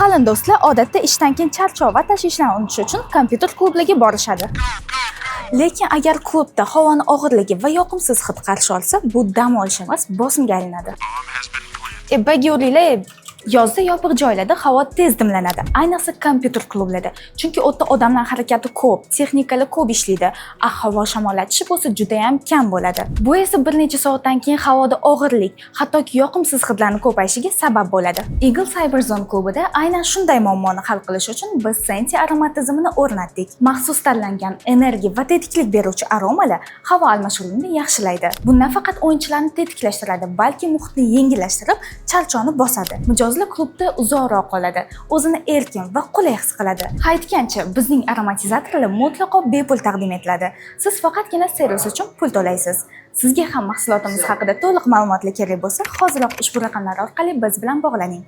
Qalin do'stlar odatda ishdan keyin charchoq va tashvishlarni unutish uchun kompyuter klublariga borishadi. Lekin agar klubda havoni og'irligi va yoqimsiz hid qarshi olsa, bu dam olish emas, bosimga aylanadi. Bagyorlar yozda yopiq joylarda havo tez dimlanadi, ayniqsa kompyuter klublarida. Chunki u yerda odamlar harakati ko'p, texnikalar ko'p ishlaydi, havo shamollatishi bo'lsa juda ham kam bo'ladi. Bu esa bir necha soatdan keyin havoda og'irlik, hattoki yoqimsiz hidlarning ko'payishiga sabab bo'ladi. Eagle Cyberzone klubida aynan shunday muammoni hal qilish uchun biz Senti aromat tizimini o'rnatdik. Maxsus tanlangan energiya va tetiklik beruvchi aromalar havo almashuvini yaxshilaydi. Bu nafaqat o'yinchilarni tetiklashtiradi, balki muhitni yengillashtirib, charchoqni bosadi. Mijozlar klubda uzoqroq qoladi, o'zini erkin va qulay his qiladi. Aytgancha, bizning aromatizatorlar mutlaqo bepul taqdim etiladi. Siz faqatgina servis uchun pul to'laysiz. Sizga ham mahsulotimiz haqida to'liq ma'lumotlar kerak bo'lsa, hoziroq ushbu raqamlar orqali biz bilan bog'laning.